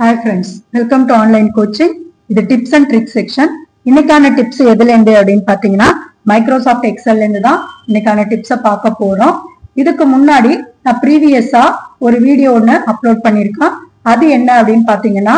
Hi friends, welcome to online coaching. இது tips and tricks section. இன்னைக்கான tips எதுல இருந்து அப்படினு பாத்தீங்கன்னா மைக்ரோசாஃப்ட் எக்ஸல்ல இருந்து தான் இன்னைக்கான டிப்ஸை பார்க்க போறோம். இதுக்கு முன்னாடி நான் ப்ரீவியஸா ஒரு வீடியோ ஒன்னு அப்லோட் பண்ணிருக்கேன். அது என்ன அப்படின்னு பாத்தீங்கன்னா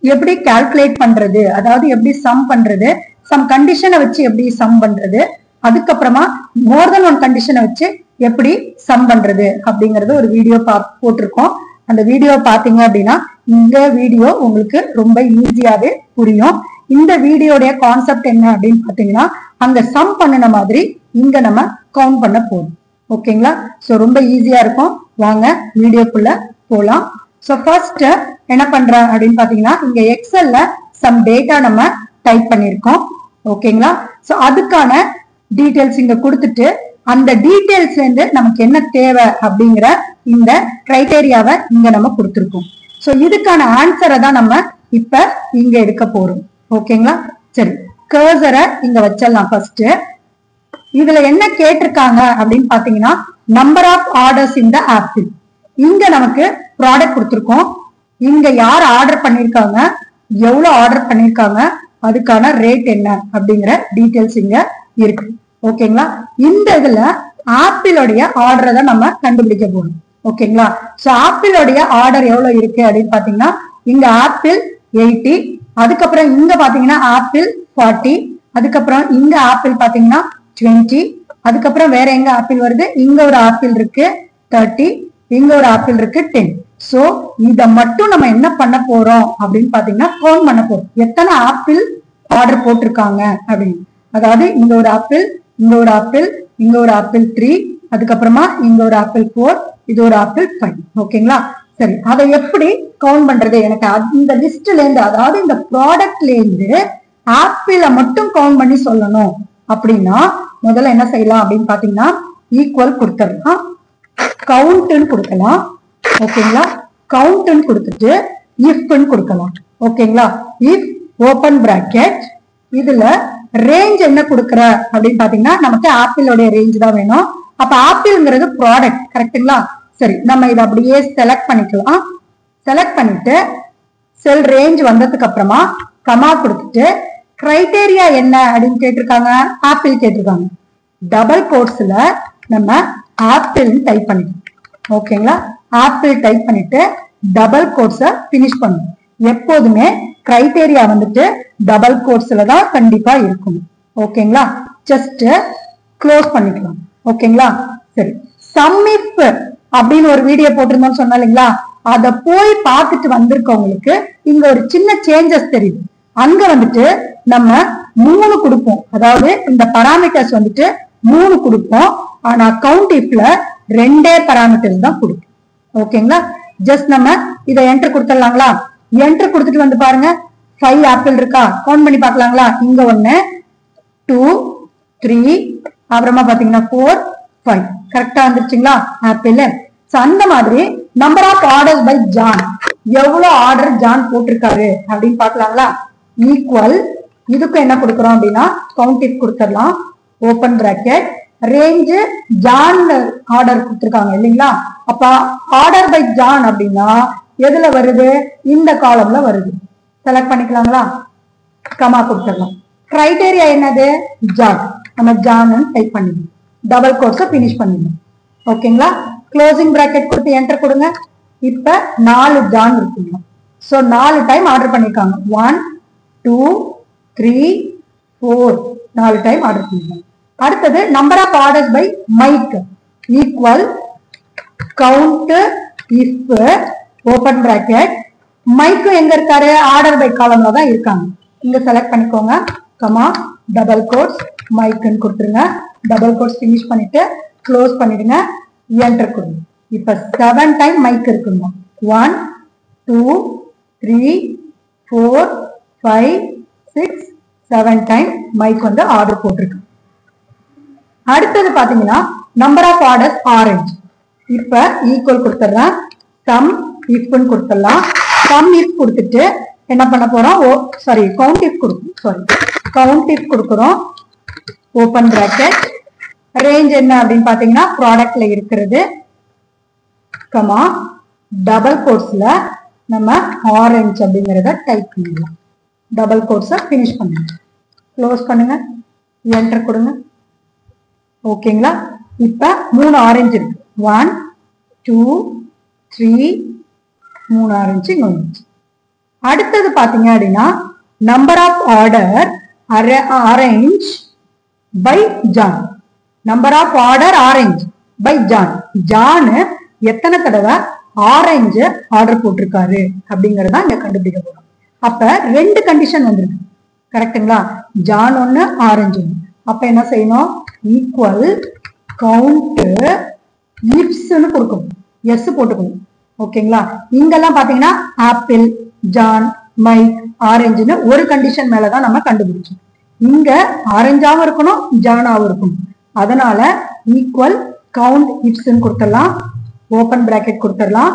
எப்படி கால்குலேட் பண்றது, அதாவது எப்படி சம் பண்றது, சம் கண்டிஷனை வச்சு எப்படி சம் பண்றது, அதுக்கப்புறமா மோர் தென் ஒன் கண்டிஷனை வச்சு எப்படி சம் பண்றது அப்படிங்கறது ஒரு வீடியோ போட்டிருக்கோம். அந்த வீடியோ பாத்தீங்க அப்படின்னா இந்த வீடியோ உங்களுக்கு ரொம்ப ஈஸியாவே புரியும். இந்த வீடியோடைய கான்செப்ட் என்ன அப்படின்னு பாத்தீங்கன்னா அங்க சம் பண்ணின மாதிரி இங்க நம்ம கவுண்ட் பண்ண போறோம். ஓகேங்களா? சோ ரொம்ப ஈஸியா இருக்கும். வாங்க வீடியோக்குள்ள போலாம். சோ ஃபர்ஸ்ட் என்ன பண்றேன் அப்படின்னு பாத்தீங்கன்னா இங்க எக்ஸல்ல சம் டேட்டா நம்ம டைப் பண்ணிருக்கோம். ஓகேங்களா? சோ அதுக்கான டீடைல்ஸ் இங்க கொடுத்துட்டு அந்த டீடைல்ஸ்ல இருந்து நமக்கு என்ன தேவை அப்படிங்கிற இந்த கிரைட்டேரியாவை இங்க நம்ம கொடுத்திருக்கோம். சோ இதுக்கான ஆன்சரை தான் நம்ம இப்ப இங்க எடுக்க போறோம். ஓகேங்களா? சரி, கர்சரை இங்க வச்சிடலாம். ஃபர்ஸ்ட் இதுல என்ன கேட்டிருக்காங்க அப்படின்னு பாத்தீங்கன்னா நம்பர் ஆஃப் ஆர்டர்ஸ் இந்த ஆப்பிள். இங்க நமக்கு ப்ராடக்ட் கொடுத்திருக்கோம். இங்க யார் ஆர்டர் பண்ணிருக்காங்க, எவ்வளவு ஆர்டர் பண்ணிருக்காங்க, அதுக்கான ரேட் என்ன அப்படிங்கிற டீடைல்ஸ் இங்க இருக்கு. ஓகேங்களா? இந்த இதுல ஆப்பிளோடைய ஆர்டரை தான் நம்ம கண்டுபிடிக்க போறோம். ஓகேங்களா? சோ ஆப்பிளோடைய ஆர்டர் எவ்வளவு இருக்கு அப்படின்னு பாத்தீங்கன்னா இங்க ஆப்பிள் 80, அதுக்கப்புறம் இங்க பாத்தீங்கன்னா ஆப்பிள் 40, அதுக்கப்புறம் இங்க ஆப்பிள் பாத்தீங்கன்னா 20, அதுக்கப்புறம் வேற எங்க ஆப்பிள் வருது, இங்க ஒரு ஆப்பிள் இருக்கு 30, இங்க ஒரு ஆப்பிள் இருக்கு 10. சோ இத மட்டும் நம்ம என்ன பண்ண போறோம் அப்படின்னு பாத்தீங்கன்னா கவுண்ட் பண்ண போறோம். எத்தனை ஆப்பிள் ஆர்டர் போட்டிருக்காங்க அப்படின்னு. அதாவது இங்க ஒரு ஆப்பிள், இங்க ஒரு ஆப்பிள், இங்க ஒரு ஆப்பிள் 3, அதுக்கப்புறமா இங்க ஒரு ஆப்பிள் 4, இது ஒரு ஆப்பிள் 5. ஓகேங்களா? சரி, அதை எப்படி கவுண்ட் பண்றது? எனக்கு இந்த லிஸ்ட்ல இருந்து, அதாவது இந்த ப்ராடக்ட்ல இருந்து ஆப்பிள மட்டும் கவுண்ட் பண்ணி சொல்லணும் அப்படின்னா முதல்ல என்ன செய்யலாம் அப்படின்னு பாத்தீங்கன்னா ஈக்குவல் கொடுத்துடலாம், கவுண்ட்னு கொடுக்கலாம். ஓகேங்களா? கவுண்ட்னு கொடுத்துட்டு இஃப்னு கொடுக்கலாம். ஓகேங்களா? இஃப் ஓபன் பிராக்கெட் இதுல ரேஞ்ச் என்ன கொடுக்கற அப்படின்னு பாத்தீங்கன்னா நமக்கு ஆப்பிளோடைய ரேஞ்ச் தான் வேணும். அப்ப ஆப்பிள்ங்கிறது ப்ராடக்ட், கரெக்டுங்களா? சரி, நம்ம இதை அப்படியே செலக்ட் பண்ணிக்கலாம். செலக்ட் பண்ணிட்டு செல் ரேஞ்ச் வந்ததுக்கு அப்புறமா கமா கொடுத்துட்டு கிரைட்டேரியா என்ன அப்படின்னு கேட்டிருக்காங்க, ஆப்பிள் கேட்டிருக்காங்க. டபுள் கோட்ஸ்ல நம்ம ஆப்பிள் டைப் பண்ணிக்கணும். ஓகேங்களா? ஆப்பிள் டைப் பண்ணிட்டு டபுள் கோட்ஸ பினிஷ் பண்ணணும். எப்போதுமே கிரைட்டேரியா வந்துட்டு டபுள் கோட்ஸ்ல தான் கண்டிப்பா இருக்கும். ஓகேங்களா? ஜஸ்ட் க்ளோஸ் பண்ணிக்கலாம். ஓகேங்களா? சரி, சம் இஃப் அப்படின்னு ஒரு வீடியோ போட்டிருந்தோம்னு சொன்னா இல்லைங்களா, அத போய் பார்த்துட்டு வந்திருக்கவங்களுக்கு இங்க ஒரு சின்ன சேஞ்சஸ் தெரியுது. அங்க வந்துட்டு நம்ம 3 கொடுப்போம், அதாவது இந்த பராமீட்டர்ஸ் வந்துட்டு 3 கொடுப்போம். ஆனா கவுண்ட் இஃப்ல 2 பராமீட்டர்ஸ் தான் கொடுப்போம். ஓகேங்களா? ஜஸ்ட் நம்ம இதை என்டர் கொடுத்துடலாங்களா? என்டர் கொடுத்துட்டு வந்து பாருங்க 5 ஆப்பிள் இருக்கா, கவுண்ட் பண்ணி பார்க்கலாங்களா? இங்க 1 2 3 அப்புறமா பாத்தீங்கன்னா 4 5 கரெக்டா வந்துருச்சுங்களா ஆப்பிள். அந்த மாதிரி number of orders by John, எவ்வளவு ஆர்டர் ஜான் போட்டிருக்காரு அப்படின்னு பாக்கலாங்களா? ஈக்குவல் இதுக்கு என்ன கொடுக்கறோம் அப்படின்னா கவுண்ட் இஃப் கொடுத்துடலாம், open bracket range John order கொடுத்திருக்காங்க இல்லைங்களா. அப்ப ஆர்டர் பை ஜான் அப்படின்னா எதுல வருது, இந்த காலம்ல வருது. செலக்ட் பண்ணிக்கலாங்களா? கமா கொடுத்துடலாம். கிரைட்டேரியா என்னது, ஜான். நம்ம ஜான் டைப் பண்ணிடணும், டபுள் கோட்ஸ பினிஷ் பண்ணிடணும். ஓகேங்களா? க்ளோசிங் பிராக்கெட் கொடுத்து என்டர் கொடுங்க. இப்ப 4 ஜான் இருக்குங்க. சோ 4 டைம் ஆர்டர் பண்ணிருக்காங்க. 1 2 3 4 4 டைம் ஆர்டர் பண்ணிருக்காங்க. அடுத்தது number of orders by Mike equal count if open bracket மைக்கு எங்க இருக்காரு, ஆர்டர் பை காலம்ல தான் இருக்காங்க. இங்க செலக்ட் பண்ணிக்கோங்க, கமா டபுள் கோட்ஸ் மைக்குன்னு கொடுத்துருங்க. டபுள் கோட்ஸ் பினிஷ் பண்ணிட்டு க்ளோஸ் பண்ணிடுங்க, என்டர் கொடுங்க. இப்ப 7 டைம் மைக் இருக்குங்க. 1 2 3 4 5 6 7 டைம் மைக் வந்து ஆர்டர் போட்டிருக்கு. அடுத்தது பாத்தீங்கன்னா நம்பர் ஆஃப் ஆர்டர்ஸ் ஆரஞ்சு. இப்ப ஈக்குவல் கொடுத்துடுறேன், சம் இஃப்னு கொடுத்துடலாம். சம் இஃப் கொடுத்துட்டு என்ன பண்ண போறோம், கவுண்ட் இஃப் கொடுக்கும், கவுண்ட் இஃப் கொடுக்குறோம். ஓபன் பிராக்கெட் ரேஞ்ச் என்ன அப்படின்னு பாத்தீங்கன்னா ப்ராடக்ட்ல இருக்கிறது, கமா டபுள் கோட்ஸ்ல நம்ம ஆரஞ்சு அப்படிங்கறத டைப் பண்ணிடலாம். டபுள் கோட்ஸை ஃபினிஷ் பண்ணுங்க, க்ளோஸ் பண்ணுங்க, என்டர் கொடுங்க. ஓகேங்களா? இப்ப 3 ஆரஞ்சு இருக்கு. 1 2 3 3 ஆரஞ்சு இங்க வந்துச்சு. அடுத்தது பாத்தீங்க அப்படின்னா number of order orange by John. Number of order orange by John. John எத்தனை தடவை ஆரஞ்சு ஆர்டர் போட்டிருக்காரு அப்படிங்கறத இங்க கண்டுபிடிக்க போறோம். அப்ப 2 கண்டிஷன் வந்துருக்கு. கரெக்டுங்களா? John 1 orange 1. அப்ப என்ன செய்யணும்? ஈக்குவல் கவுண்ட் இப்ஸ்னு கொடுக்கணும். எஸ் போட்டுக்கணும். ஓகேங்களா? இங்கெல்லாம் பாத்தீங்கன்னா ஆப்பிள், ஜான், மைக், ஆரஞ்சுன்னு ஒரு கண்டிஷன் மேலதான் நம்ம கண்டுபிடிச்சோம். இங்க ஆரஞ்சாவும் இருக்கணும், ஜானாவும் இருக்கணும். அதனால ஈக்குவல் கவுண்ட் இப்ஸ்ன்னு கொடுத்துடலாம். ஓபன் பிராக்கெட் கொடுத்துடலாம்.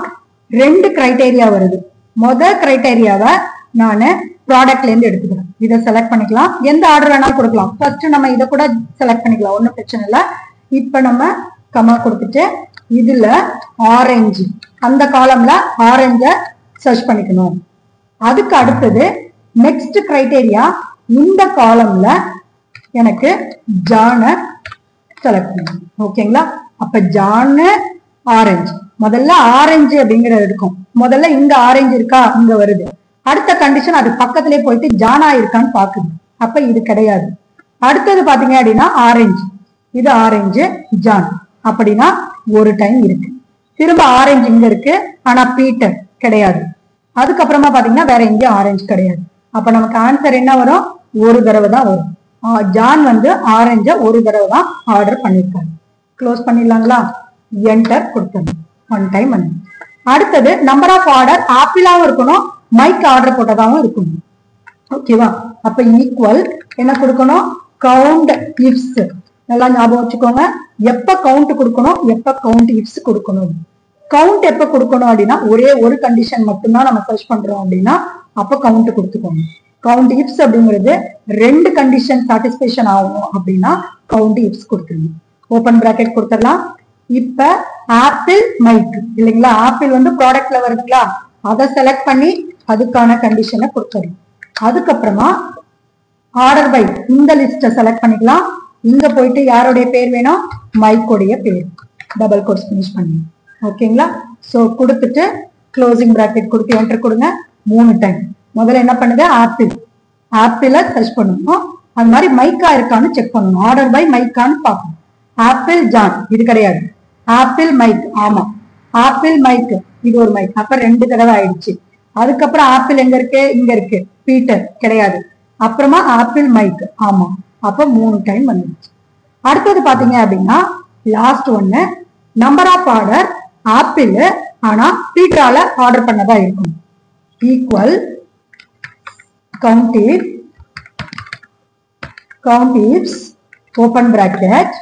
2 கிரைட்டேரியா வருது. முதல் கிரைட்டேரியாவை நான் ப்ராடக்ட்ல இருந்து எடுத்துக்கிறேன். இதை செலக்ட் பண்ணிக்கலாம். எந்த ஆர்டர் வேணாலும் கொடுக்கலாம். ஃபர்ஸ்ட் நம்ம இதை கூட செலக்ட் பண்ணிக்கலாம், ஒன்றும் பிரச்சனை இல்லை. இப்ப நம்ம கமா கொடுத்துட்டு இதுல ஆரஞ்சு, அந்த காலம்ல ஆரஞ்ச சர்ச் பண்ணிக்கணும். அதுக்கு அடுத்தது நெக்ஸ்ட் கிரைட்டேரியா, இந்த காலம்ல எனக்கு ஜான செலக்ட் பண்ணணும். ஓகேங்களா? அப்ப ஜான் ஆரஞ்சு, முதல்ல ஆரஞ்சு அப்படிங்கறது இருக்கும். முதல்ல இங்க ஆரஞ்சு இருக்கா, இங்க வருது. அடுத்த கண்டிஷன் அது பக்கத்திலே போயிட்டு ஜானா இருக்கான்னு பாக்குது. அப்ப இது கிடையாது. அடுத்தது பாத்தீங்க அப்படின்னா ஆரஞ்சு, இது ஆரஞ்சு ஜான் அப்படின்னா ஒரு டைம் இருக்கு. திரும்ப ஆரஞ்சு இங்க இருக்கு, ஆனா பீட்டர் கிடையாது. அதுக்கப்புறமா பாத்தீங்கன்னா வேற எங்கேயும் ஆரஞ்சு கிடையாது. அப்ப நமக்கு ஆன்சர் என்ன வரும்? ஒரு தடவை தான் வரும். ஜான் ஆரஞ்ச ஒரு தடவை தான் ஆர்டர் பண்ணிருக்காரு. க்ளோஸ் பண்ணிடலாங்களா? என்டர் கொடுத்தோம். 1 டைம் வந்து. அடுத்தது நம்பர் ஆஃப் ஆர்டர் ஆப்பிளாவும் இருக்கணும், மைக் ஆர்டர் போட்டதாகவும் இருக்கணும். ஓகேவா? அப்ப ஈக்குவல் என்ன கொடுக்கணும்? Count ifs. நல்லா ஞாபகம் வச்சுக்கோங்க. எப்ப கவுண்ட் கொடுக்கணும், எப்ப கவுண்ட் இப்ஸ் கொடுக்கணும். கவுண்ட் எப்ப கொடுக்கணும் அப்படின்னா ஒரே ஒரு கண்டிஷன் மட்டும்தான் நம்ம சர்ச் பண்றோம் அப்படின்னா அப்ப கவுண்ட் கொடுத்துக்கோங்க. கவுண்ட் இப்ஸ் அப்படிங்கிறது 2 கண்டிஷன் சாட்டிஸ்பேக்ஷன் ஆகணும் அப்படின்னா கவுண்ட் இப்ஸ் கொடுத்துருங்க. ஓபன் பிராக்கெட் கொடுத்துடலாம். இப்ப ஆப்பிள் மைக் இல்லைங்களா? ஆப்பிள் ப்ராடக்ட்ல வருதுங்களா? அதை செலக்ட் பண்ணி அதுக்கான கண்டிஷனை கொடுத்துடலாம். அதுக்கப்புறமா ஆர்டர் பை இந்த லிஸ்ட செலக்ட் பண்ணிக்கலாம். இங்க போயிட்டு யாருடைய பேர் வேணும்? மைக்கோடைய பேர். டபுள் கோட்ஸ் ஃபினிஷ் பண்ணி. ஓகேங்களா? சோ கொடுத்துட்டு க்ளோசிங் பிராக்கெட் கொடுத்து என்டர் கொடுங்க 3 டைம். முதல்ல என்ன பண்ணுது? ஆப்பிள், ஆப்பிள சர்ச் பண்ணணும். அது மாதிரி மைக்கா இருக்கான்னு செக் பண்ணணும். ஆர்டர் பை மைக்கான்னு பார்க்கணும். ஆப்பிள் ஜான் இது கிடையாது. ஆப்பிள் மைக், ஆமா ஆப்பிள் மைக், இது ஒரு மைக். அப்ப 2 தடவை ஆயிடுச்சு. அதுக்கப்புறம் ஆப்பிள் எங்க இருக்கு? இங்க இருக்கு. பீட்டர் கிடையாது. அப்புறமா ஆப்பிள் மைக், ஆமா. அப்ப 3 டைம் வந்துருச்சு. அடுத்தது பாத்தீங்க அப்படின்னா லாஸ்ட் ஒன்னு நம்பர் ஆஃப் ஆர்டர் ஆப்பிள், ஆனா பீட்டரால ஆர்டர் பண்ணதா இருக்கும். Equal count ifs open bracket.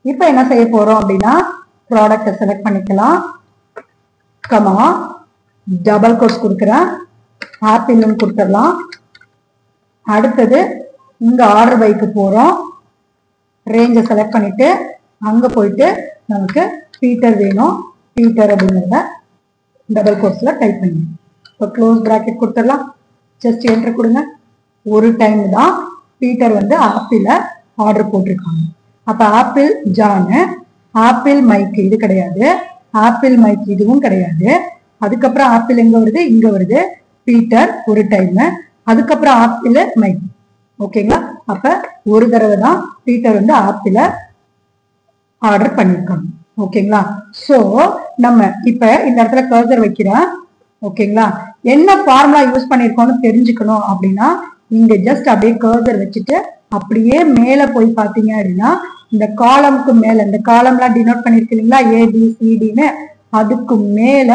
இப்ப என்ன செய்ய போறோம் அப்படின்னா ப்ராடக்ட செலக்ட் பண்ணிக்கலாம். கமா டபுள் கோட்ஸ் கொடுக்குறேன். ஆப்பிள்னு கொடுத்துடலாம். அடுத்தது இங்க ஆர்டர் பைக்கு போறோம். ரேஞ்சை செலக்ட் பண்ணிட்டு அங்க போயிட்டு நமக்கு பீட்டர் வேணும். பீட்டர் அப்படிங்கிறத டபுள் கோட்ஸ்ல டைப் பண்ணி இப்போ க்ளோஸ் பிராக்கெட் கொடுத்துடலாம். ஜஸ்ட் என்டர் கொடுங்க. ஒரு டைம் தான் பீட்டர் ஆப்பிள ஆர்டர் போட்டிருக்காங்க. அப்ப ஆப்பிள் ஜான், ஆப்பிள் மைக் இது கிடையாது, ஆப்பிள் மைக் இதுவும் கிடையாது. அதுக்கப்புறம் ஆப்பிள் எங்க வருது? இங்க வருது. பீட்டர் ஒரு டைம், அதுக்கப்புறம் ஆப்பிள் மைக். ஓகேங்களா? அப்ப ஒரு தடவை தான் பீட்டர் ஆப்பிள ஆர்டர் பண்ணிருக்காங்க. ஓகேங்களா? சோ நம்ம இப்ப இந்த இடத்துல கர்சர் வைக்கிறேன். ஓகேங்களா? என்ன ஃபார்முலா யூஸ் பண்ணிருக்கோம்னு தெரிஞ்சுக்கணும் அப்படின்னா இங்க ஜஸ்ட் அப்படியே கர்சர் வச்சுட்டு அப்படியே மேல போய் பாத்தீங்க அப்படின்னா இந்த காலம்க்கு மேல, இந்த காலம்லாம் டினோட் பண்ணிருக்கு இல்லைங்களா? ABCDன்னு, அதுக்கு மேல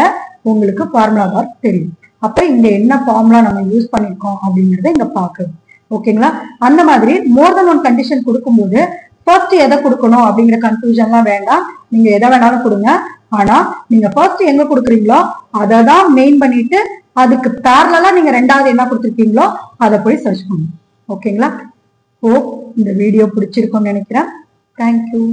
உங்களுக்கு ஃபார்முலா பார் தெரியும். அப்ப இங்க என்ன ஃபார்முலா நம்ம யூஸ் பண்ணிருக்கோம் அப்படிங்கறத இங்க பாக்கணும். ஓகேங்களா? அந்த மாதிரி மோர் தென் 1 கண்டிஷன் கொடுக்கும்போது ஃபர்ஸ்ட் எதை கொடுக்கணும் அப்படிங்கிற கன்ஃபியூஷன்லாம் வேண்டாம். நீங்க எதை வேணாலும் கொடுங்க. ஆனா நீங்க ஃபர்ஸ்ட் எங்க கொடுக்குறீங்களோ அதை தான் மெயின் பண்ணிட்டு அதுக்கு பேரலா நீங்க 2வது என்ன கொடுத்துருக்கீங்களோ அதை போய் சர்ச் பண்ணுங்க. ஓகேங்களா? இந்த வீடியோ பிடிச்சிருக்கும்னு நினைக்கிறேன். தேங்க்யூ.